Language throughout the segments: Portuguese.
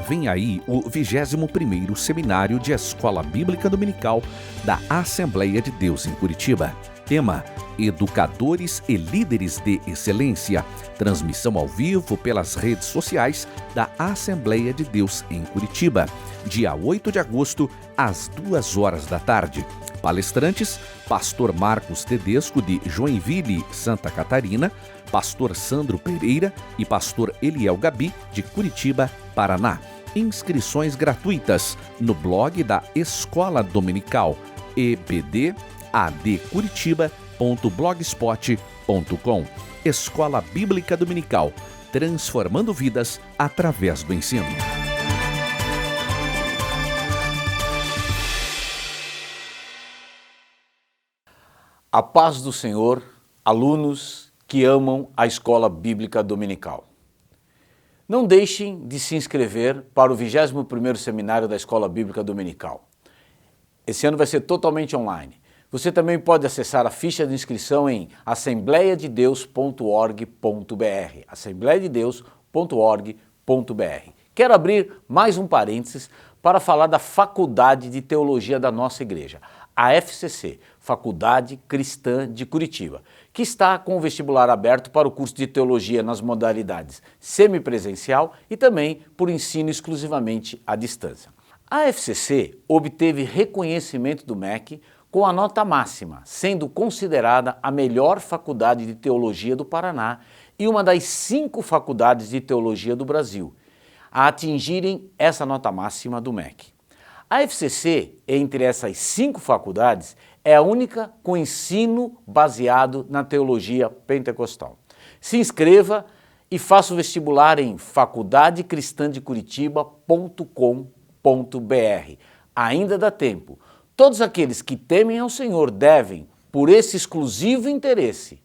Vem aí o 21º Seminário de Escola Bíblica Dominical da Assembleia de Deus em Curitiba. Tema: Educadores e Líderes de Excelência. Transmissão ao vivo pelas redes sociais da Assembleia de Deus em Curitiba. Dia 8 de agosto, às 2 horas da tarde. Palestrantes: Pastor Marcos Tedesco, de Joinville, Santa Catarina, Pastor Sandro Pereira e Pastor Eliel Gabi, de Curitiba, Paraná. Inscrições gratuitas no blog da Escola Dominical, ebdadcuritiba.blogspot.com. Escola Bíblica Dominical, transformando vidas através do ensino. A paz do Senhor, alunos que amam a Escola Bíblica Dominical. Não deixem de se inscrever para o 21º Seminário da Escola Bíblica Dominical. Esse ano vai ser totalmente online. Você também pode acessar a ficha de inscrição em assembleiadedeus.org.br, assembleiadedeus.org.br. Quero abrir mais um parênteses para falar da Faculdade de Teologia da nossa igreja, a FCC, Faculdade Cristã de Curitiba, que está com o vestibular aberto para o curso de Teologia nas modalidades semipresencial e também por ensino exclusivamente à distância. A FCC obteve reconhecimento do MEC com a nota máxima, sendo considerada a melhor faculdade de teologia do Paraná e uma das 5 faculdades de teologia do Brasil a atingirem essa nota máxima do MEC. A FCC, entre essas 5 faculdades, é a única com ensino baseado na teologia pentecostal. Se inscreva e faça o vestibular em faculdadecristandecuritiba.com.br. Ainda dá tempo. Todos aqueles que temem ao Senhor devem, por esse exclusivo interesse,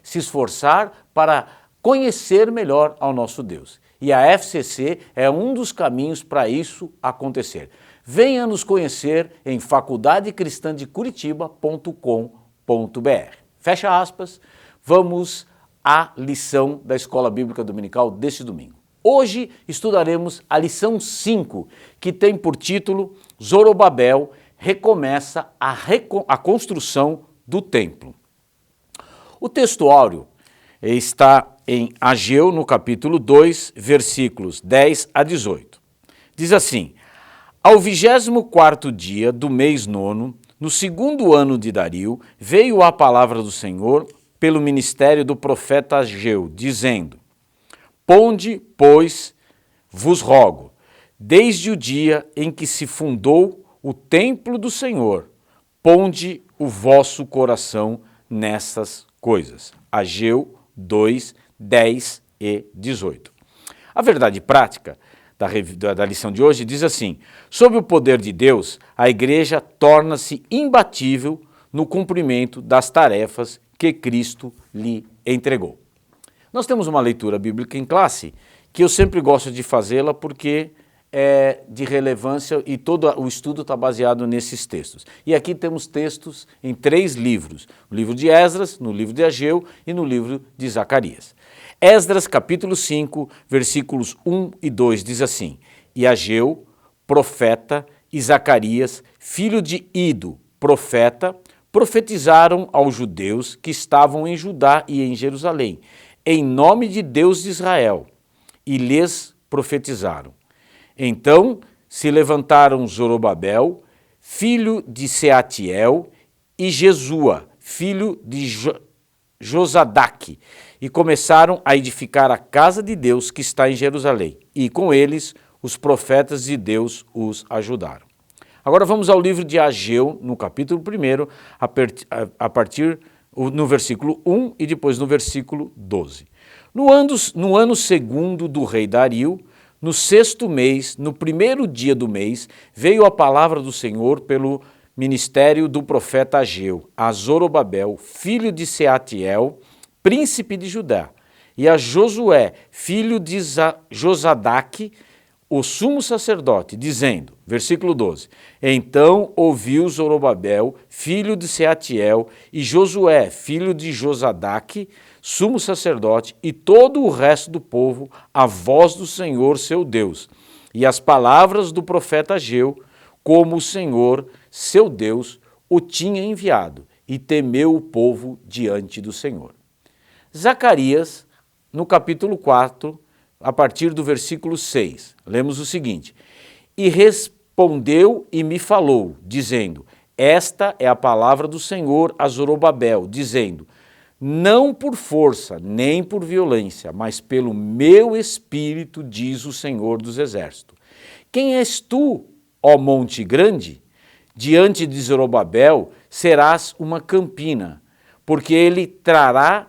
se esforçar para conhecer melhor ao nosso Deus. E a FCC é um dos caminhos para isso acontecer. Venha nos conhecer em faculdadecristandecuritiba.com.br. Fecha aspas, vamos à lição da Escola Bíblica Dominical deste domingo. Hoje estudaremos a lição 5, que tem por título Zorobabel recomeça a construção do templo. O texto áureo está em Ageu, no capítulo 2, versículos 10 a 18. Diz assim: Ao 24º dia do mês 9º, no 2º ano de Dario, veio a palavra do Senhor pelo ministério do profeta Ageu, dizendo: Ponde, pois, vos rogo, desde o dia em que se fundou o templo do Senhor, ponde o vosso coração nessas coisas. Ageu 2, 10 e 18. A verdade prática da lição de hoje diz assim: sob o poder de Deus, a igreja torna-se imbatível no cumprimento das tarefas que Cristo lhe entregou. Nós temos uma leitura bíblica em classe que eu sempre gosto de fazê-la porque é de relevância e todo o estudo está baseado nesses textos. E aqui temos textos em 3 livros, no livro de Esdras, no livro de Ageu e no livro de Zacarias. Esdras, capítulo 5, versículos 1 e 2, diz assim: E Ageu, profeta, e Zacarias, filho de Ido, profeta, profetizaram aos judeus que estavam em Judá e em Jerusalém, em nome de Deus de Israel, e lhes profetizaram. Então se levantaram Zorobabel, filho de Seatiel, e Jesua, filho de Josadaque, e começaram a edificar a casa de Deus que está em Jerusalém, e com eles os profetas de Deus os ajudaram. Agora vamos ao livro de Ageu, no capítulo 1, a partir no versículo 1 e depois no versículo 12. No ano 2º do rei Dario, no 6º mês, no 1º dia do mês, veio a palavra do Senhor pelo ministério do profeta Ageu, a Zorobabel, filho de Seatiel, príncipe de Judá, e a Josué, filho de Josadaque, o sumo sacerdote, dizendo, versículo 12, Então ouviu Zorobabel, filho de Seatiel, e Josué, filho de Josadaque, sumo sacerdote, e todo o resto do povo, a voz do Senhor seu Deus. e as palavras do profeta Ageu, como o Senhor, seu Deus, o tinha enviado, e temeu o povo diante do Senhor. Zacarias, no capítulo 4, a partir do versículo 6, lemos o seguinte: E respondeu e me falou, dizendo, esta é a palavra do Senhor a Zorobabel, dizendo, não por força, nem por violência, mas pelo meu espírito, diz o Senhor dos Exércitos. Quem és tu, ó monte grande? Diante de Zorobabel serás uma campina, porque ele trará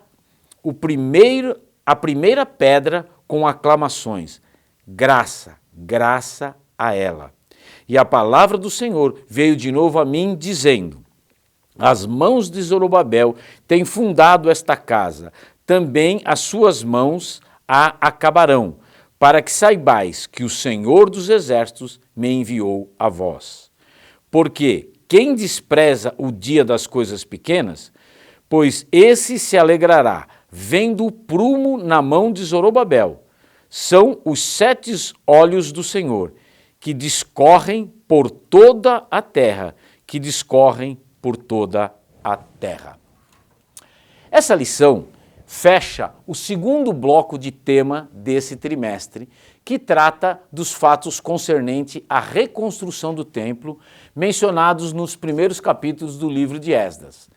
a primeira pedra com aclamações. Graça, graça a ela. E a palavra do Senhor veio de novo a mim, dizendo, as mãos de Zorobabel têm fundado esta casa, também as suas mãos a acabarão, para que saibais que o Senhor dos Exércitos me enviou a vós. Porque quem despreza o dia das coisas pequenas, pois esse se alegrará, vendo o prumo na mão de Zorobabel. São os 7 olhos do Senhor, que discorrem por toda a terra, que discorrem por toda a terra. Essa lição fecha o segundo bloco de tema desse trimestre, que trata dos fatos concernentes à reconstrução do templo, mencionados nos primeiros capítulos do livro de Esdras.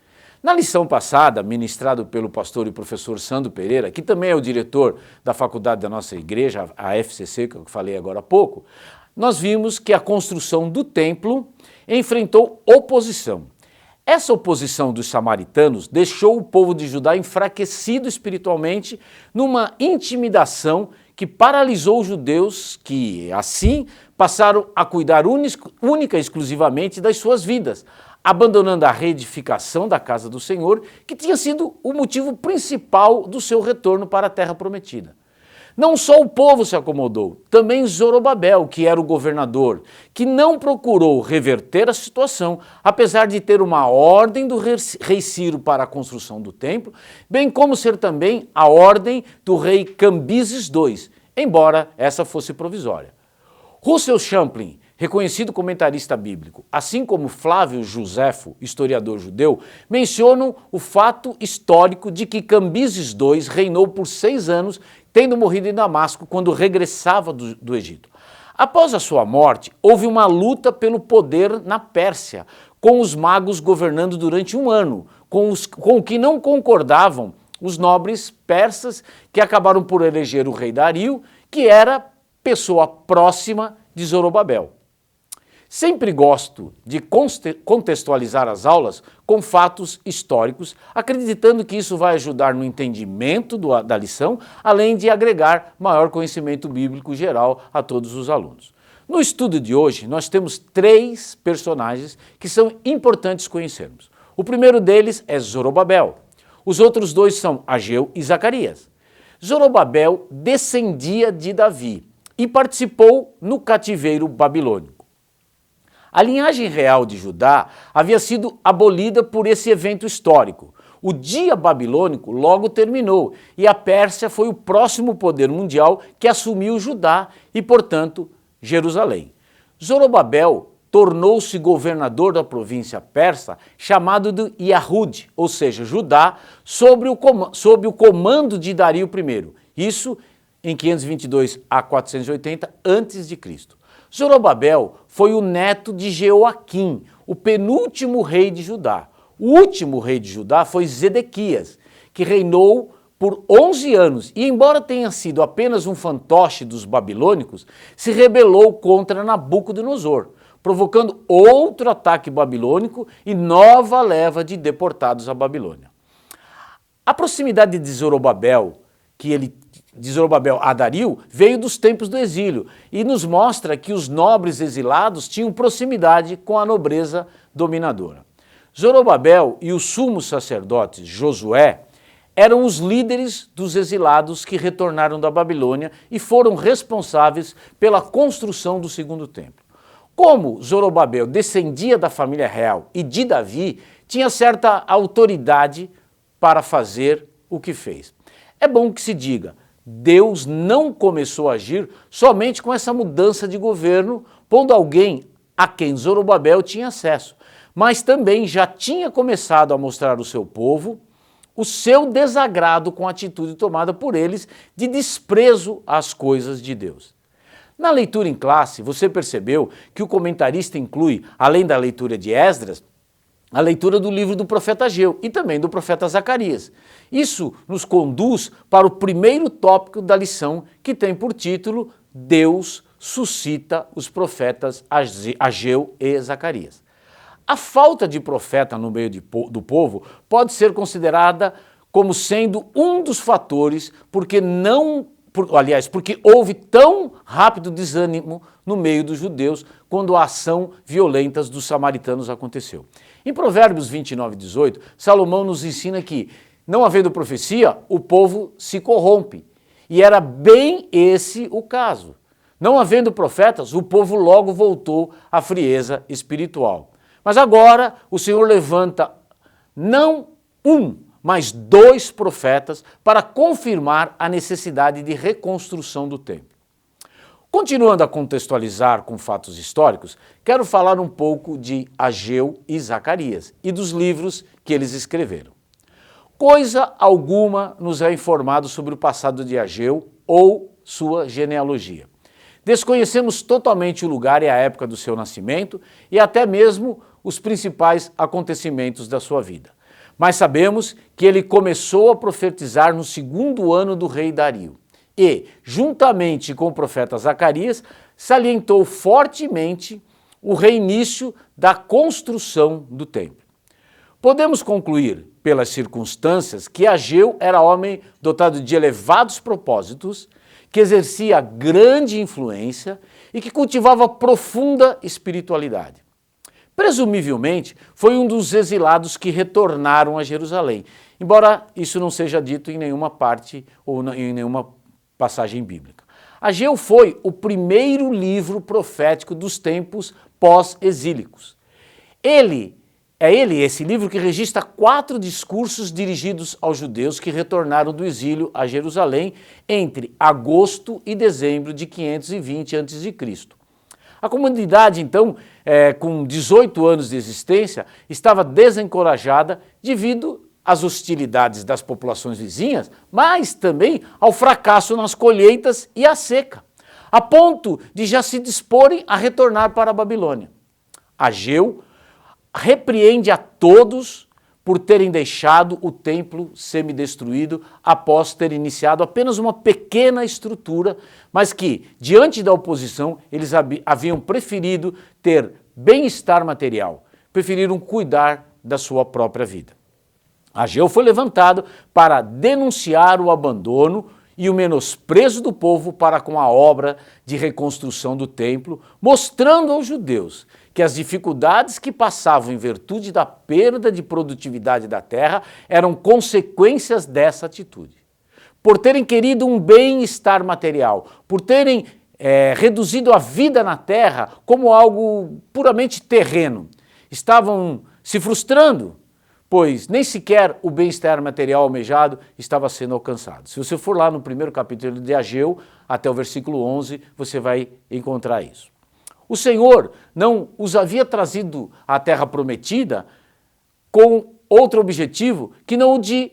Na lição passada, ministrado pelo pastor e professor Sandro Pereira, que também é o diretor da faculdade da nossa igreja, a FCC, que eu falei agora há pouco, nós vimos que a construção do templo enfrentou oposição. Essa oposição dos samaritanos deixou o povo de Judá enfraquecido espiritualmente numa intimidação que paralisou os judeus que, assim, passaram a cuidar única e exclusivamente das suas vidas, abandonando a reedificação da casa do Senhor, que tinha sido o motivo principal do seu retorno para a terra prometida. Não só o povo se acomodou, também Zorobabel, que era o governador, que não procurou reverter a situação, apesar de ter uma ordem do rei Ciro para a construção do templo, bem como ser também a ordem do rei Cambises II, embora essa fosse provisória. Russell Champlin, reconhecido comentarista bíblico, assim como Flávio Josefo, historiador judeu, mencionam o fato histórico de que Cambises II reinou por 6 anos, tendo morrido em Damasco quando regressava do Egito. Após a sua morte, houve uma luta pelo poder na Pérsia, com os magos governando durante 1 ano, com o que não concordavam os nobres persas, que acabaram por eleger o rei Dario, que era pessoa próxima de Zorobabel. Sempre gosto de contextualizar as aulas com fatos históricos, acreditando que isso vai ajudar no entendimento da lição, além de agregar maior conhecimento bíblico geral a todos os alunos. No estudo de hoje, nós temos 3 personagens que são importantes conhecermos. O primeiro deles é Zorobabel. Os outros 2 são Ageu e Zacarias. Zorobabel descendia de Davi e participou no cativeiro babilônico. A linhagem real de Judá havia sido abolida por esse evento histórico. O dia babilônico logo terminou e a Pérsia foi o próximo poder mundial que assumiu Judá e, portanto, Jerusalém. Zorobabel tornou-se governador da província persa, chamado de Yahud, ou seja, Judá, sob o comando de Dario I. Isso em 522 a 480 a.C. Zorobabel foi o neto de Jeoaquim, o penúltimo rei de Judá. O último rei de Judá foi Zedequias, que reinou por 11 anos e, embora tenha sido apenas um fantoche dos babilônicos, se rebelou contra Nabucodonosor, provocando outro ataque babilônico e nova leva de deportados à Babilônia. A proximidade de Zorobabel a Dario veio dos tempos do exílio e nos mostra que os nobres exilados tinham proximidade com a nobreza dominadora. Zorobabel e o sumo sacerdote Josué eram os líderes dos exilados que retornaram da Babilônia e foram responsáveis pela construção do segundo templo. Como Zorobabel descendia da família real e de Davi, tinha certa autoridade para fazer o que fez. É bom que se diga, Deus não começou a agir somente com essa mudança de governo, pondo alguém a quem Zorobabel tinha acesso, mas também já tinha começado a mostrar ao seu povo o seu desagrado com a atitude tomada por eles de desprezo às coisas de Deus. Na leitura em classe, você percebeu que o comentarista inclui, além da leitura de Esdras, a leitura do livro do profeta Ageu e também do profeta Zacarias. Isso nos conduz para o primeiro tópico da lição, que tem por título Deus suscita os profetas Ageu e Zacarias. A falta de profeta no meio do povo pode ser considerada como sendo um dos fatores porque houve tão rápido desânimo no meio dos judeus quando a ação violenta dos samaritanos aconteceu. Em Provérbios 29:18, Salomão nos ensina que, não havendo profecia, o povo se corrompe. E era bem esse o caso. Não havendo profetas, o povo logo voltou à frieza espiritual. Mas agora o Senhor levanta não um, mas 2 profetas para confirmar a necessidade de reconstrução do templo. Continuando a contextualizar com fatos históricos, quero falar um pouco de Ageu e Zacarias e dos livros que eles escreveram. Coisa alguma nos é informado sobre o passado de Ageu ou sua genealogia. Desconhecemos totalmente o lugar e a época do seu nascimento e até mesmo os principais acontecimentos da sua vida. Mas sabemos que ele começou a profetizar no 2º ano do rei Dario e, juntamente com o profeta Zacarias, salientou fortemente o reinício da construção do templo. Podemos concluir, pelas circunstâncias, que Ageu era homem dotado de elevados propósitos, que exercia grande influência e que cultivava profunda espiritualidade. Presumivelmente, foi um dos exilados que retornaram a Jerusalém, embora isso não seja dito em nenhuma parte ou em nenhuma passagem bíblica. Ageu foi o primeiro livro profético dos tempos pós-exílicos. Esse livro que registra 4 discursos dirigidos aos judeus que retornaram do exílio a Jerusalém entre agosto e dezembro de 520 a.C. A comunidade, então, com 18 anos de existência, estava desencorajada devido às hostilidades das populações vizinhas, mas também ao fracasso nas colheitas e à seca, a ponto de já se disporem a retornar para a Babilônia. Ageu repreende a todos por terem deixado o templo semidestruído após ter iniciado apenas uma pequena estrutura, mas que, diante da oposição, eles haviam preferido ter bem-estar material, preferiram cuidar da sua própria vida. Ageu foi levantado para denunciar o abandono e o menosprezo do povo para com a obra de reconstrução do templo, mostrando aos judeus que as dificuldades que passavam em virtude da perda de produtividade da terra eram consequências dessa atitude. Por terem querido um bem-estar material, por terem reduzido a vida na terra como algo puramente terreno, estavam se frustrando, pois nem sequer o bem-estar material almejado estava sendo alcançado. Se você for lá no 1º capítulo de Ageu, até o versículo 11, você vai encontrar isso. O Senhor não os havia trazido à terra prometida com outro objetivo que não o de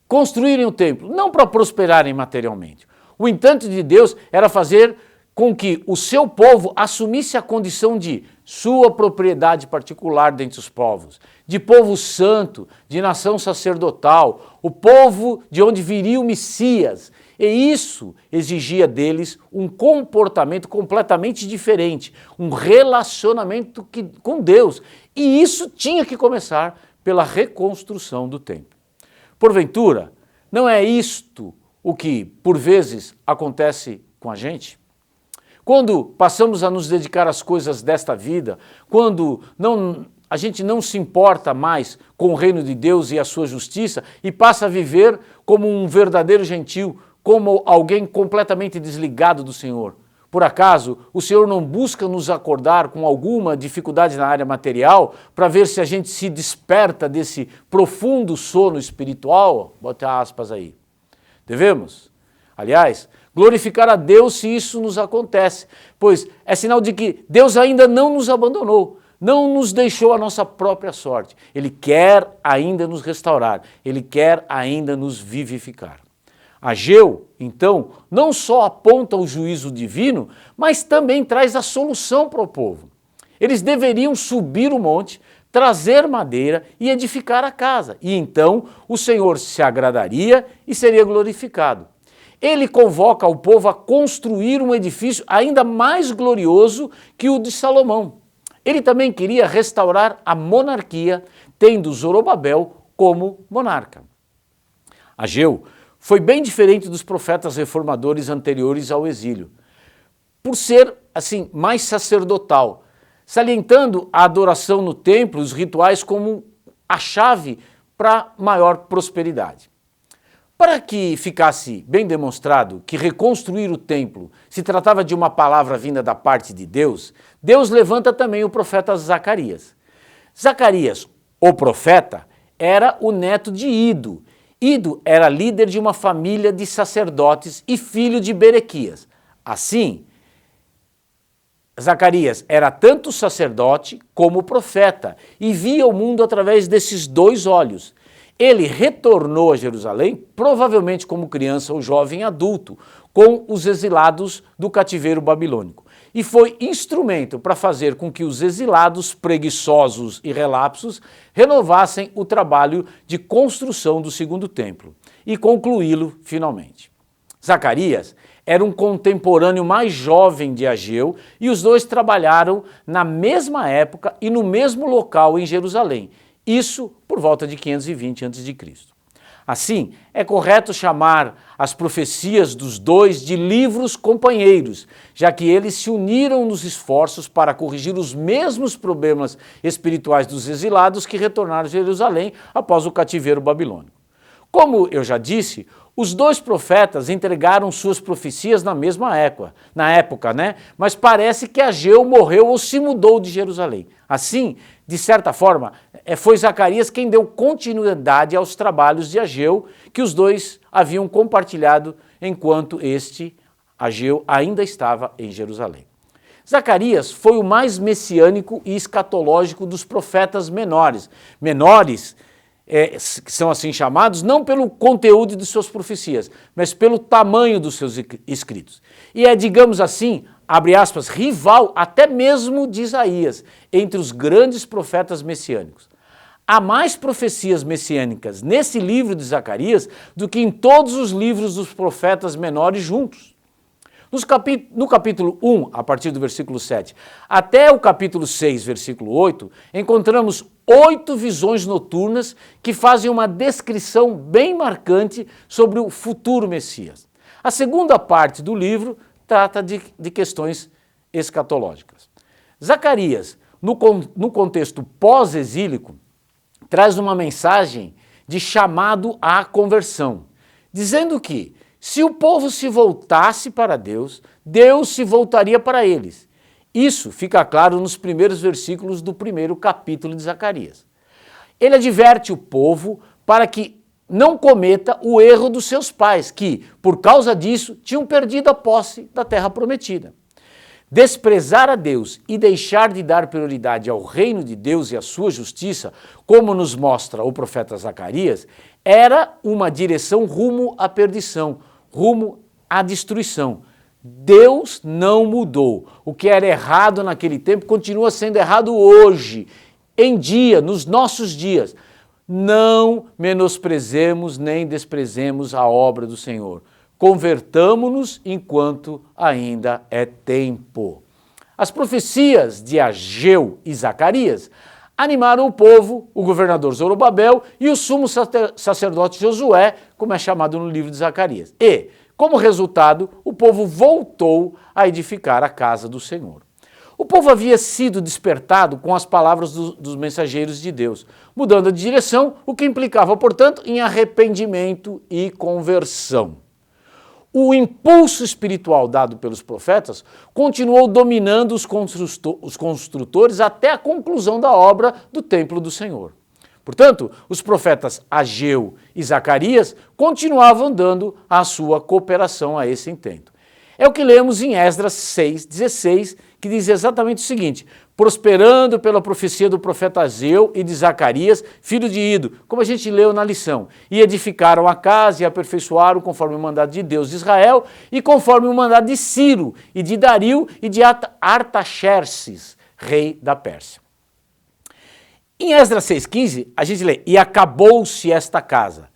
construírem o templo, não para prosperarem materialmente. O intento de Deus era fazer com que o seu povo assumisse a condição de sua propriedade particular dentre os povos, de povo santo, de nação sacerdotal, o povo de onde viria o Messias. E isso exigia deles um comportamento completamente diferente, um relacionamento com Deus. E isso tinha que começar pela reconstrução do templo. Porventura, não é isto o que, por vezes, acontece com a gente? Quando passamos a nos dedicar às coisas desta vida, quando a gente não se importa mais com o reino de Deus e a sua justiça e passa a viver como um verdadeiro gentil, como alguém completamente desligado do Senhor. Por acaso, o Senhor não busca nos acordar com alguma dificuldade na área material para ver se a gente se desperta desse profundo sono espiritual? Bota aspas aí. Devemos. aliás, glorificar a Deus se isso nos acontece, pois é sinal de que Deus ainda não nos abandonou, não nos deixou a nossa própria sorte. Ele quer ainda nos restaurar, Ele quer ainda nos vivificar. Ageu, então, não só aponta o juízo divino, mas também traz a solução para o povo. Eles deveriam subir o monte, trazer madeira e edificar a casa, e então o Senhor se agradaria e seria glorificado. Ele convoca o povo a construir um edifício ainda mais glorioso que o de Salomão. Ele também queria restaurar a monarquia, tendo Zorobabel como monarca. Ageu foi bem diferente dos profetas reformadores anteriores ao exílio, por ser, assim, mais sacerdotal, salientando a adoração no templo, os rituais como a chave para maior prosperidade. Para que ficasse bem demonstrado que reconstruir o templo se tratava de uma palavra vinda da parte de Deus, Deus levanta também o profeta Zacarias. Zacarias, o profeta, era o neto de Ido. Ido era líder de uma família de sacerdotes e filho de Berequias. Assim, Zacarias era tanto sacerdote como profeta e via o mundo através desses dois olhos. Ele retornou a Jerusalém, provavelmente como criança ou jovem adulto, com os exilados do cativeiro babilônico. E foi instrumento para fazer com que os exilados preguiçosos e relapsos renovassem o trabalho de construção do segundo templo e concluí-lo finalmente. Zacarias era um contemporâneo mais jovem de Ageu e os dois trabalharam na mesma época e no mesmo local em Jerusalém. Isso por volta de 520 a.C. Assim, é correto chamar as profecias dos dois de livros companheiros, já que eles se uniram nos esforços para corrigir os mesmos problemas espirituais dos exilados que retornaram a Jerusalém após o cativeiro babilônico. Como eu já disse, os dois profetas entregaram suas profecias na mesma época, Mas parece que Ageu morreu ou se mudou de Jerusalém. Assim, de certa forma, foi Zacarias quem deu continuidade aos trabalhos de Ageu, que os dois haviam compartilhado enquanto Ageu, ainda estava em Jerusalém. Zacarias foi o mais messiânico e escatológico dos profetas menores. Que são assim chamados, não pelo conteúdo de suas profecias, mas pelo tamanho dos seus escritos. E é, digamos assim, abre aspas, rival até mesmo de Isaías, entre os grandes profetas messiânicos. Há mais profecias messiânicas nesse livro de Zacarias do que em todos os livros dos profetas menores juntos. No capítulo 1, a partir do versículo 7, até o capítulo 6, versículo 8, encontramos 8 visões noturnas que fazem uma descrição bem marcante sobre o futuro Messias. A segunda parte do livro trata de questões escatológicas. Zacarias, no contexto pós-exílico, traz uma mensagem de chamado à conversão, dizendo que se o povo se voltasse para Deus, Deus se voltaria para eles. Isso fica claro nos primeiros versículos do primeiro capítulo de Zacarias. Ele adverte o povo para que não cometa o erro dos seus pais, que, por causa disso, tinham perdido a posse da terra prometida. Desprezar a Deus e deixar de dar prioridade ao reino de Deus e à sua justiça, como nos mostra o profeta Zacarias, era uma direção rumo à perdição, rumo à destruição. Deus não mudou. O que era errado naquele tempo continua sendo errado hoje, nos nossos dias. Não menosprezemos nem desprezemos a obra do Senhor. Convertamo-nos enquanto ainda é tempo. As profecias de Ageu e Zacarias animaram o povo, o governador Zorobabel e o sumo sacerdote Josué, como é chamado no livro de Zacarias. E, como resultado, o povo voltou a edificar a casa do Senhor. O povo havia sido despertado com as palavras dos mensageiros de Deus, mudando de direção, o que implicava, portanto, em arrependimento e conversão. O impulso espiritual dado pelos profetas continuou dominando os construtores até a conclusão da obra do templo do Senhor. Portanto, os profetas Ageu e Zacarias continuavam dando a sua cooperação a esse intento. É o que lemos em Esdras 6,16, que diz exatamente o seguinte: prosperando pela profecia do profeta Ageu e de Zacarias, filho de Ido, como a gente leu na lição, e edificaram a casa e aperfeiçoaram conforme o mandado de Deus de Israel e conforme o mandado de Ciro e de Dario e de Artaxerxes, rei da Pérsia. Em Esdras 6,15, a gente lê: e acabou-se esta casa.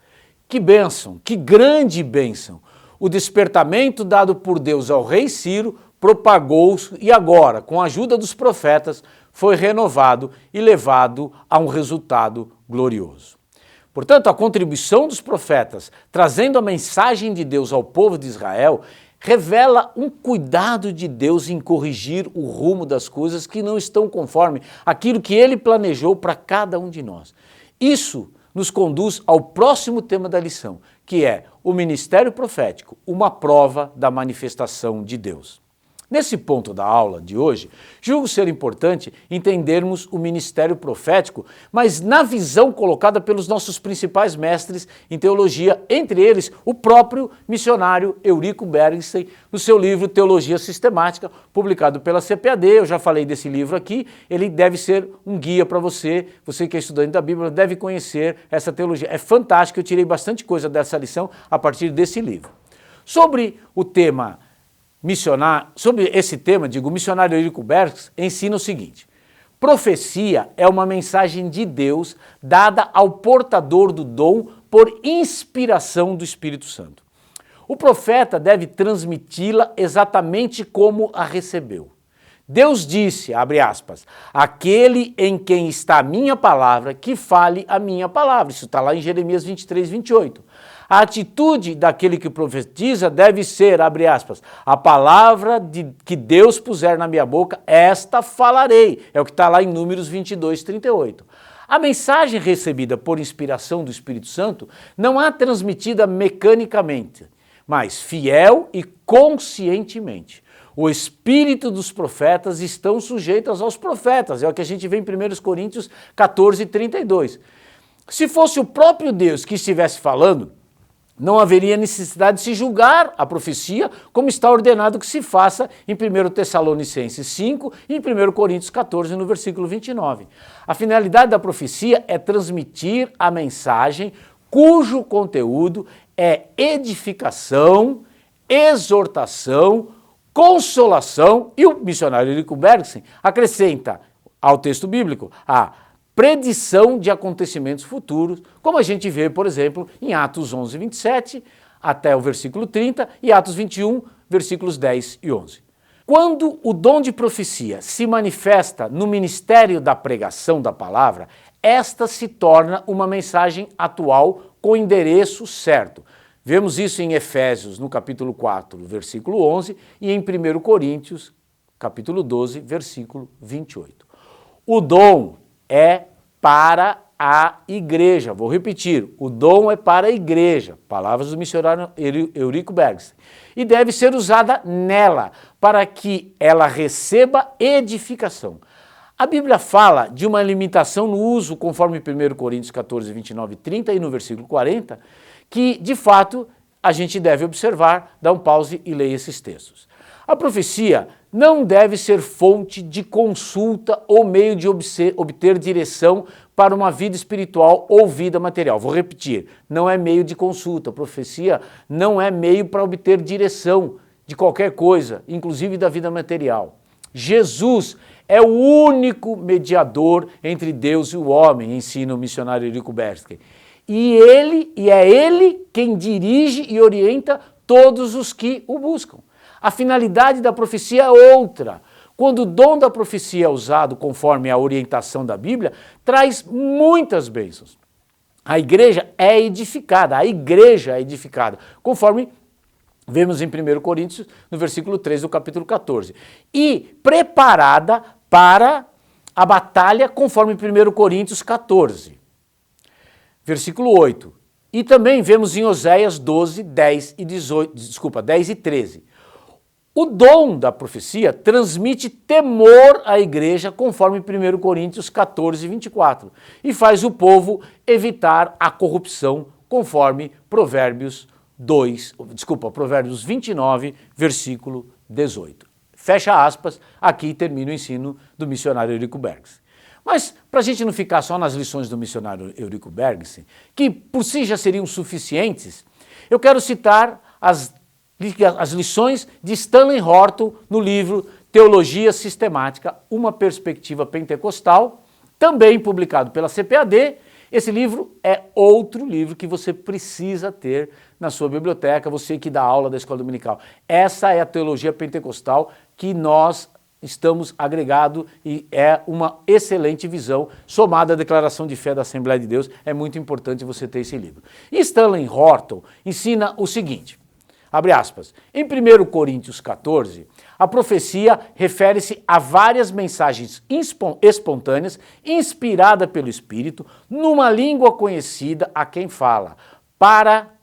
Que bênção, que grande bênção! O despertamento dado por Deus ao rei Ciro propagou-se e agora, com a ajuda dos profetas, foi renovado e levado a um resultado glorioso. Portanto, a contribuição dos profetas, trazendo a mensagem de Deus ao povo de Israel, revela um cuidado de Deus em corrigir o rumo das coisas que não estão conforme aquilo que Ele planejou para cada um de nós. Isso nos conduz ao próximo tema da lição, que é o ministério profético, uma prova da manifestação de Deus. Nesse ponto da aula de hoje, julgo ser importante entendermos o ministério profético, mas na visão colocada pelos nossos principais mestres em teologia, entre eles o próprio missionário Eurico Bergsten, no seu livro Teologia Sistemática, publicado pela CPAD. Eu já falei desse livro aqui, ele deve ser um guia para você que é estudante da Bíblia, deve conhecer essa teologia. É fantástico, eu tirei bastante coisa dessa lição a partir desse livro. Sobre o tema sobre esse tema, o missionário Eurico Bergsten ensina o seguinte: profecia é uma mensagem de Deus dada ao portador do dom por inspiração do Espírito Santo. O profeta deve transmiti-la exatamente como a recebeu. Deus disse, abre aspas, aquele em quem está a minha palavra, que fale a minha palavra. Isso está lá em Jeremias 23, 28. A atitude daquele que profetiza deve ser, abre aspas, a palavra que Deus puser na minha boca, esta falarei. É o que está lá em Números 22, 38. A mensagem recebida por inspiração do Espírito Santo não é transmitida mecanicamente, mas fiel e conscientemente. O espírito dos profetas estão sujeitos aos profetas, é o que a gente vê em 1 Coríntios 14, 32. Se fosse o próprio Deus que estivesse falando, não haveria necessidade de se julgar a profecia, como está ordenado que se faça em 1 Tessalonicenses 5 e em 1 Coríntios 14, no versículo 29. A finalidade da profecia é transmitir a mensagem cujo conteúdo é edificação, exortação, consolação, e o missionário Eurico Bergsten acrescenta ao texto bíblico a predição de acontecimentos futuros, como a gente vê, por exemplo, em Atos 11, 27, até o versículo 30, e Atos 21, versículos 10 e 11. Quando o dom de profecia se manifesta no ministério da pregação da palavra, esta se torna uma mensagem atual com endereço certo. Vemos isso em Efésios, no capítulo 4, versículo 11, e em 1 Coríntios, capítulo 12, versículo 28. O dom é para a igreja. Vou repetir, o dom é para a igreja, palavras do missionário Eurico Bergsten, e deve ser usada nela, para que ela receba edificação. A Bíblia fala de uma limitação no uso, conforme 1 Coríntios 14, 29 e 30, e no versículo 40, que, de fato, a gente deve observar, dá um pause e leia esses textos. A profecia não deve ser fonte de consulta ou meio de obter direção para uma vida espiritual ou vida material. Vou repetir, não é meio de consulta. A profecia não é meio para obter direção de qualquer coisa, inclusive da vida material. Jesus é o único mediador entre Deus e o homem, ensina o missionário Eurico Bergsten. E é ele quem dirige e orienta todos os que o buscam. A finalidade da profecia é outra. Quando o dom da profecia é usado conforme a orientação da Bíblia, traz muitas bênçãos. A igreja é edificada, conforme vemos em 1 Coríntios, no versículo 3 do capítulo 14. E preparada para a batalha, conforme 1 Coríntios 14. Versículo 8. E também vemos em Oséias 12, 10 e 13. O dom da profecia transmite temor à igreja, conforme 1 Coríntios 14, 24, e faz o povo evitar a corrupção, conforme Provérbios 29, versículo 18. Fecha aspas, aqui termina o ensino do missionário Eurico Bergson. Mas, para a gente não ficar só nas lições do missionário Eurico Bergson, que por si já seriam suficientes, eu quero citar as lições de Stanley Horton no livro Teologia Sistemática, uma perspectiva pentecostal, também publicado pela CPAD. Esse livro é outro livro que você precisa ter na sua biblioteca, você que dá aula da escola dominical. Essa é a teologia pentecostal que nós estamos agregado e é uma excelente visão, somada à declaração de fé da Assembleia de Deus, é muito importante você ter esse livro. E Stanley Horton ensina o seguinte, abre aspas, em 1 Coríntios 14, a profecia refere-se a várias mensagens espontâneas, inspirada pelo Espírito, numa língua conhecida a quem fala, para,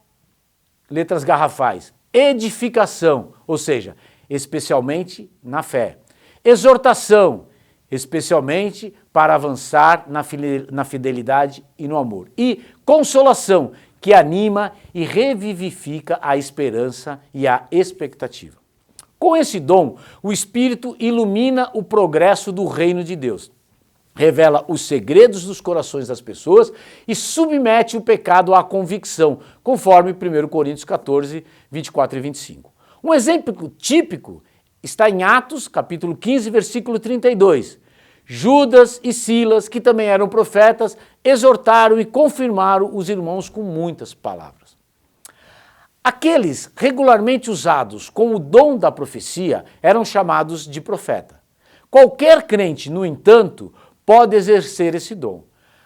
letras garrafais, edificação, ou seja, especialmente na fé, exortação, especialmente para avançar na fidelidade e no amor, e consolação, que anima e revivifica a esperança e a expectativa. Com esse dom, o Espírito ilumina o progresso do reino de Deus, revela os segredos dos corações das pessoas e submete o pecado à convicção, conforme 1 Coríntios 14, 24 e 25. Um exemplo típico está em Atos, capítulo 15, versículo 32. Judas e Silas, que também eram profetas, exortaram e confirmaram os irmãos com muitas palavras. Aqueles regularmente usados com o dom da profecia eram chamados de profeta. Qualquer crente, no entanto, pode exercer esse dom,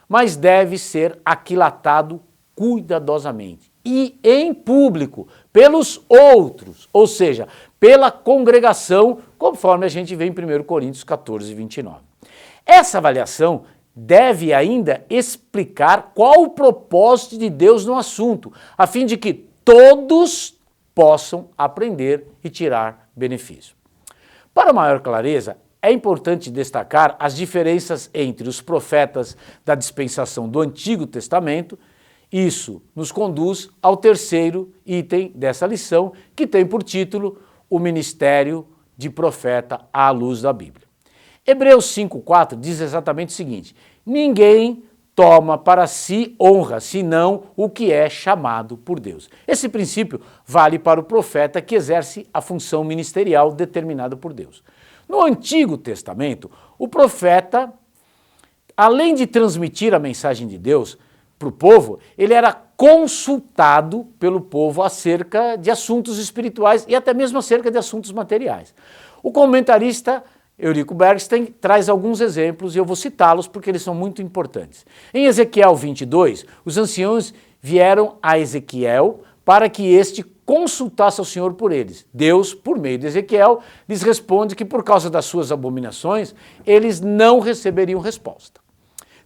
mas deve ser aquilatado cuidadosamente e em público, pelos outros, ou seja, pela congregação, conforme a gente vê em 1 Coríntios 14, 29. Essa avaliação deve ainda explicar qual o propósito de Deus no assunto, a fim de que todos possam aprender e tirar benefício. Para maior clareza, é importante destacar as diferenças entre os profetas da dispensação do Antigo Testamento. Isso nos conduz ao terceiro item dessa lição, que tem por título o ministério de profeta à luz da Bíblia. Hebreus 5,4 diz exatamente o seguinte: ninguém toma para si honra, senão o que é chamado por Deus. Esse princípio vale para o profeta que exerce a função ministerial determinada por Deus. No Antigo Testamento, o profeta, além de transmitir a mensagem de Deus para o povo, ele era consultado pelo povo acerca de assuntos espirituais e até mesmo acerca de assuntos materiais. O comentarista Eurico Bergson traz alguns exemplos e eu vou citá-los porque eles são muito importantes. Em Ezequiel 22, os anciãos vieram a Ezequiel para que este consultasse ao Senhor por eles. Deus, por meio de Ezequiel, lhes responde que por causa das suas abominações, eles não receberiam resposta.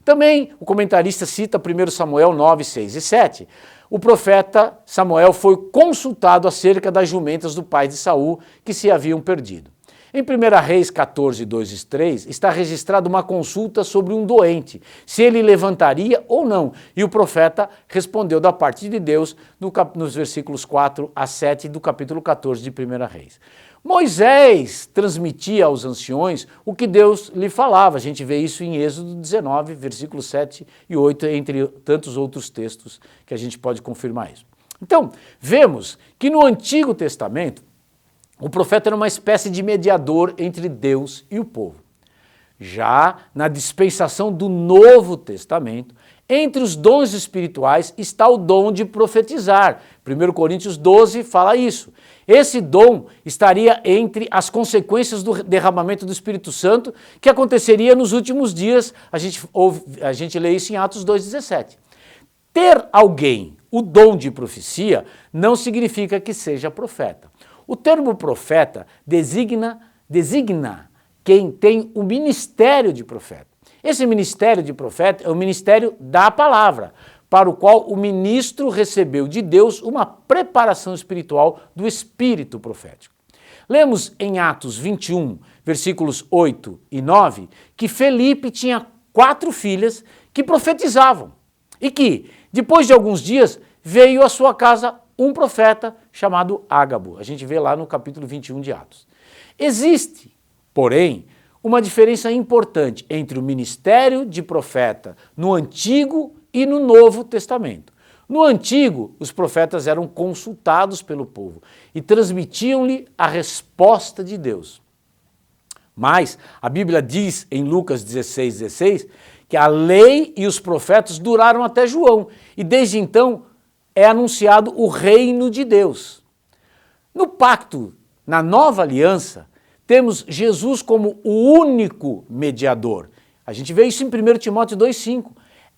Também o comentarista cita 1 Samuel 9, 6 e 7. O profeta Samuel foi consultado acerca das jumentas do pai de Saul que se haviam perdido. Em 1 Reis 14, 2 e 3, está registrada uma consulta sobre um doente, se ele levantaria ou não, e o profeta respondeu da parte de Deus nos versículos 4 a 7 do capítulo 14 de 1 Reis. Moisés transmitia aos anciões o que Deus lhe falava, a gente vê isso em Êxodo 19, versículos 7 e 8, entre tantos outros textos que a gente pode confirmar isso. Então, vemos que no Antigo Testamento, o profeta era uma espécie de mediador entre Deus e o povo. Já na dispensação do Novo Testamento, entre os dons espirituais está o dom de profetizar. 1 Coríntios 12 fala isso. Esse dom estaria entre as consequências do derramamento do Espírito Santo que aconteceria nos últimos dias. A gente lê isso em Atos 2,17. Ter alguém o dom de profecia não significa que seja profeta. O termo profeta designa quem tem o ministério de profeta. Esse ministério de profeta é o ministério da palavra, para o qual o ministro recebeu de Deus uma preparação espiritual do espírito profético. Lemos em Atos 21, versículos 8 e 9, que Felipe tinha 4 filhas que profetizavam e que, depois de alguns dias, veio à sua casa um profeta chamado Ágabo. A gente vê lá no capítulo 21 de Atos. Existe, porém, uma diferença importante entre o ministério de profeta no Antigo e no Novo Testamento. No Antigo, os profetas eram consultados pelo povo e transmitiam-lhe a resposta de Deus. Mas a Bíblia diz em Lucas 16, que a lei e os profetas duraram até João e desde então é anunciado o reino de Deus. No pacto, na nova aliança, temos Jesus como o único mediador. A gente vê isso em 1 Timóteo 2,5.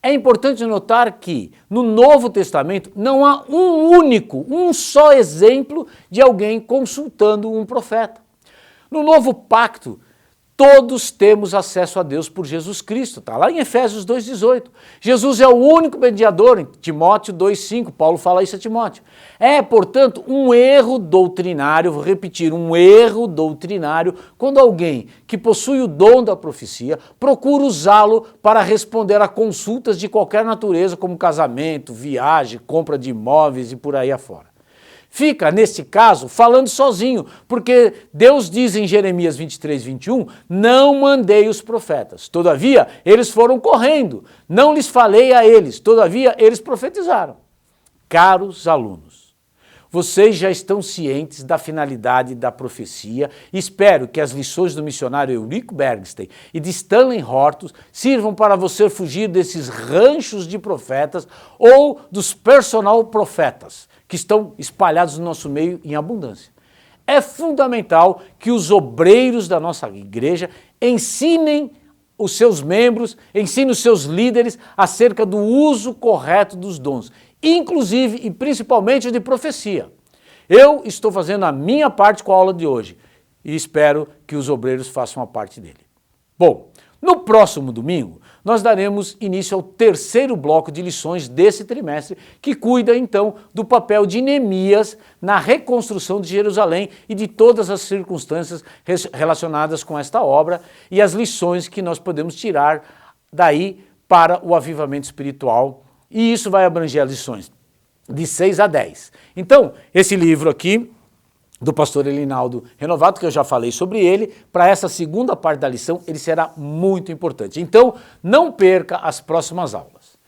É importante notar que no Novo Testamento não há um só exemplo de alguém consultando um profeta. No Novo Pacto, todos temos acesso a Deus por Jesus Cristo, está lá em Efésios 2,18. Jesus é o único mediador, em Timóteo 2,5, Paulo fala isso a Timóteo. É, portanto, um erro doutrinário, vou repetir, um erro doutrinário, quando alguém que possui o dom da profecia procura usá-lo para responder a consultas de qualquer natureza, como casamento, viagem, compra de imóveis e por aí afora. Fica, nesse caso, falando sozinho, porque Deus diz em Jeremias 23:21, não mandei os profetas, todavia eles foram correndo, não lhes falei a eles, todavia eles profetizaram. Caros alunos, vocês já estão cientes da finalidade da profecia e espero que as lições do missionário Eurico Bergstein e de Stanley Hortus sirvam para você fugir desses ranchos de profetas ou dos personal profetas, que estão espalhados no nosso meio em abundância. É fundamental que os obreiros da nossa igreja ensinem os seus membros, ensinem os seus líderes acerca do uso correto dos dons, inclusive e principalmente de profecia. Eu estou fazendo a minha parte com a aula de hoje e espero que os obreiros façam a parte dele. Bom, no próximo domingo, nós daremos início ao 3º bloco de lições desse trimestre, que cuida, então, do papel de Neemias na reconstrução de Jerusalém e de todas as circunstâncias relacionadas com esta obra e as lições que nós podemos tirar daí para o avivamento espiritual. E isso vai abranger as lições de 6 a 10. Então, esse livro aqui, do pastor Elinaldo Renovato, que eu já falei sobre ele, para essa segunda parte da lição, ele será muito importante. Então, não perca as próximas aulas.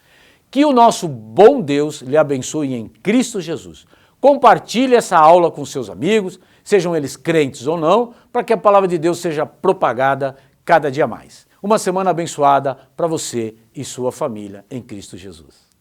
Que o nosso bom Deus lhe abençoe em Cristo Jesus. Compartilhe essa aula com seus amigos, sejam eles crentes ou não, para que a palavra de Deus seja propagada cada dia mais. Uma semana abençoada para você e sua família em Cristo Jesus.